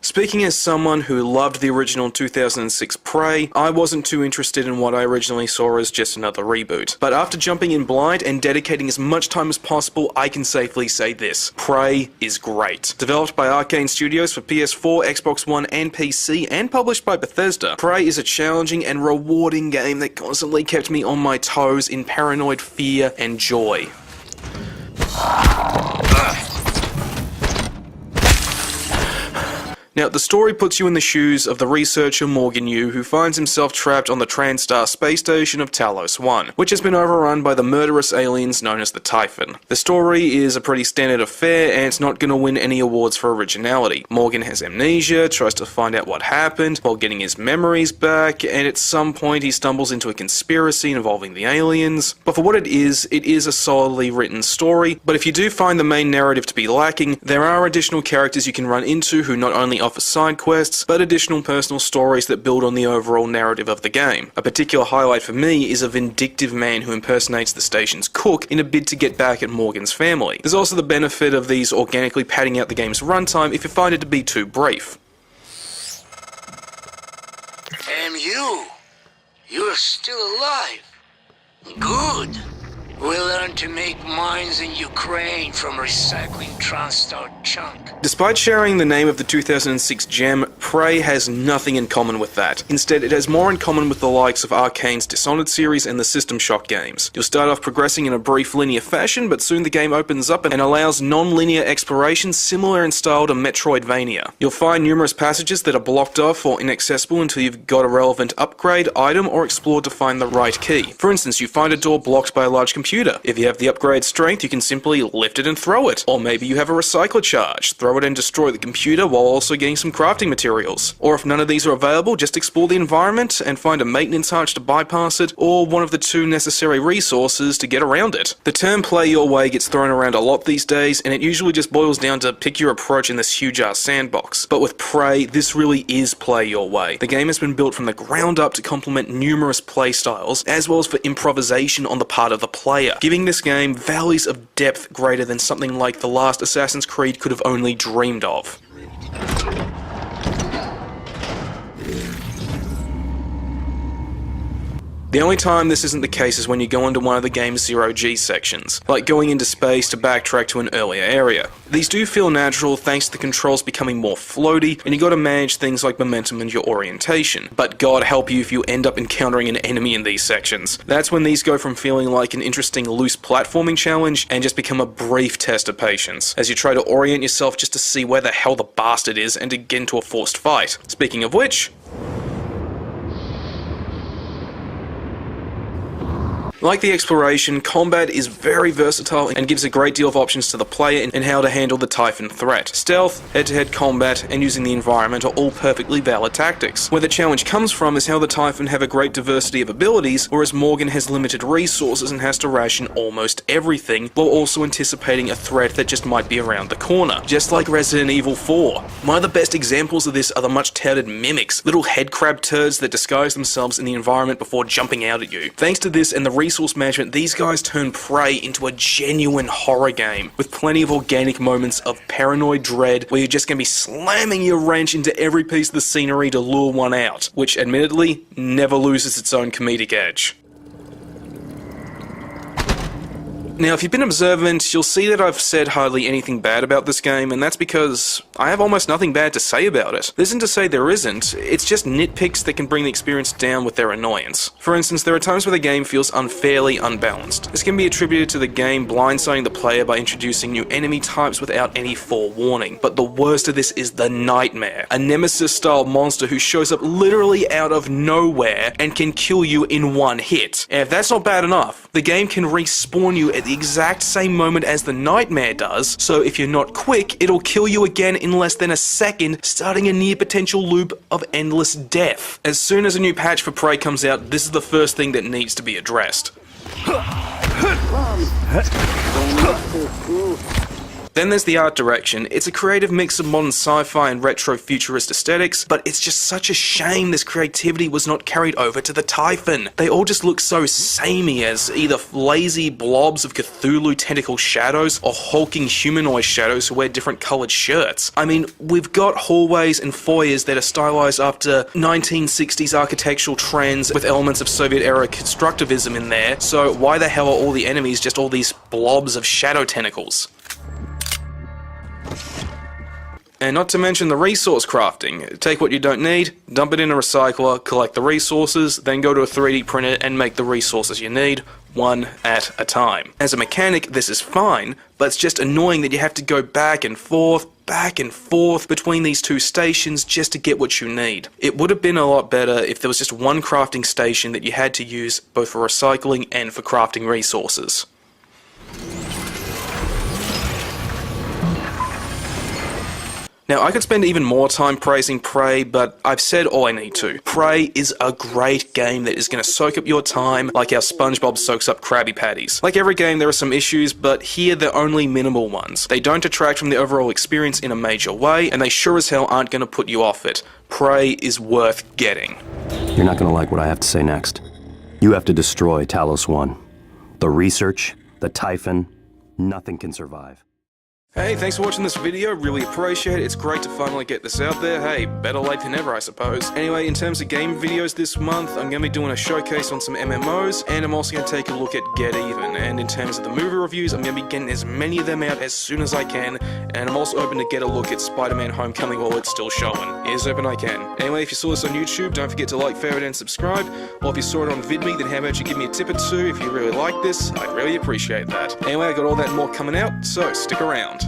Speaking as someone who loved the original 2006 Prey, I wasn't too interested in what I originally saw as just another reboot. But after jumping in blind and dedicating as much time as possible, I can safely say this: Prey is great. Developed by Arcane Studios for PS4, Xbox One and PC, and published by Bethesda, Prey is a challenging and rewarding game that constantly kept me on my toes in paranoid fear and joy. Now, the story puts you in the shoes of the researcher Morgan Yu, who finds himself trapped on the Transtar space station of Talos 1, which has been overrun by the murderous aliens known as the Typhon. The story is a pretty standard affair, and it's not going to win any awards for originality. Morgan has amnesia, tries to find out what happened while getting his memories back, and at some point he stumbles into a conspiracy involving the aliens. But for what it is a solidly written story, but if you do find the main narrative to be lacking, there are additional characters you can run into who not only offer side quests, but additional personal stories that build on the overall narrative of the game. A particular highlight for me is a vindictive man who impersonates the station's cook in a bid to get back at Morgan's family. There's also the benefit of these organically padding out the game's runtime if you find it to be too brief. Damn you! You're still alive. Good. We learned to make mines in Ukraine from recycling Transtar junk. Despite sharing the name of the 2006 gem, Prey has nothing in common with that. Instead, it has more in common with the likes of Arcane's Dishonored series and the System Shock games. You'll start off progressing in a brief linear fashion, but soon the game opens up and allows non-linear exploration similar in style to Metroidvania. You'll find numerous passages that are blocked off or inaccessible until you've got a relevant upgrade, item, or explored to find the right key. For instance, you find a door blocked by a large computer. If you have the upgrade strength, you can simply lift it and throw it. Or maybe you have a recycler charge. Throw it and destroy the computer while also getting some crafting materials. Or if none of these are available, just explore the environment and find a maintenance hatch to bypass it, or one of the two necessary resources to get around it. The term play your way gets thrown around a lot these days, and it usually just boils down to pick your approach in this huge-ass sandbox. But with Prey, this really is play your way. The game has been built from the ground up to complement numerous play styles, as well as for improvisation on the part of the player, giving this game values of depth greater than something like the last Assassin's Creed could have only dreamed of. The only time this isn't the case is when you go into one of the game's zero-G sections, like going into space to backtrack to an earlier area. These do feel natural thanks to the controls becoming more floaty, and you gotta manage things like momentum and your orientation. But God help you if you end up encountering an enemy in these sections. That's when these go from feeling like an interesting loose platforming challenge and just become a brief test of patience, as you try to orient yourself just to see where the hell the bastard is and to get into a forced fight. Speaking of which, like the exploration, combat is very versatile and gives a great deal of options to the player in how to handle the Typhon threat. Stealth, head-to-head combat, and using the environment are all perfectly valid tactics. Where the challenge comes from is how the Typhon have a great diversity of abilities, whereas Morgan has limited resources and has to ration almost everything, while also anticipating a threat that just might be around the corner. Just like Resident Evil 4. One of the best examples of this are the much-touted mimics, little head crab turds that disguise themselves in the environment before jumping out at you. Thanks to this and the resource management, these guys turn Prey into a genuine horror game, with plenty of organic moments of paranoid dread where you're just going to be slamming your wrench into every piece of the scenery to lure one out, which admittedly never loses its own comedic edge. Now, if you've been observant, you'll see that I've said hardly anything bad about this game, and that's because I have almost nothing bad to say about it. This isn't to say there isn't, it's just nitpicks that can bring the experience down with their annoyance. For instance, there are times where the game feels unfairly unbalanced. This can be attributed to the game blindsiding the player by introducing new enemy types without any forewarning. But the worst of this is the Nightmare, a Nemesis-style monster who shows up literally out of nowhere and can kill you in one hit. And if that's not bad enough, the game can respawn you at the exact same moment as the Nightmare does, so if you're not quick, it'll kill you again in less than a second, starting a near potential loop of endless death. As soon as a new patch for Prey comes out, this is the first thing that needs to be addressed. Then there's the art direction. It's a creative mix of modern sci-fi and retro-futurist aesthetics, but it's just such a shame this creativity was not carried over to the Typhon. They all just look so samey as either lazy blobs of Cthulhu tentacle shadows or hulking humanoid shadows who wear different coloured shirts. I mean, we've got hallways and foyers that are stylized after 1960s architectural trends with elements of Soviet-era constructivism in there, so why the hell are all the enemies just all these blobs of shadow tentacles? And not to mention the resource crafting. Take what you don't need, dump it in a recycler, collect the resources, then go to a 3D printer and make the resources you need, one at a time. As a mechanic, this is fine, but it's just annoying that you have to go back and forth between these two stations just to get what you need. It would have been a lot better if there was just one crafting station that you had to use both for recycling and for crafting resources. Now, I could spend even more time praising Prey, but I've said all I need to. Prey is a great game that is going to soak up your time like how SpongeBob soaks up Krabby Patties. Like every game, there are some issues, but here they're only minimal ones. They don't detract from the overall experience in a major way, and they sure as hell aren't going to put you off it. Prey is worth getting. You're not going to like what I have to say next. You have to destroy Talos 1. The research, the Typhon, nothing can survive. Hey, thanks for watching this video, really appreciate it. It's great to finally get this out there. Hey, better late than never, I suppose. Anyway, in terms of game videos this month, I'm going to be doing a showcase on some MMOs, and I'm also going to take a look at Get Even. And in terms of the movie reviews, I'm going to be getting as many of them out as soon as I can, and I'm also open to get a look at Spider-Man Homecoming while it's still showing. Ears open I can. Anyway, if you saw this on YouTube, don't forget to like, favorite, and subscribe. Or if you saw it on VidMe, then how about you give me a tip or two if you really like this? I'd really appreciate that. Anyway, I got all that and more coming out, so stick around.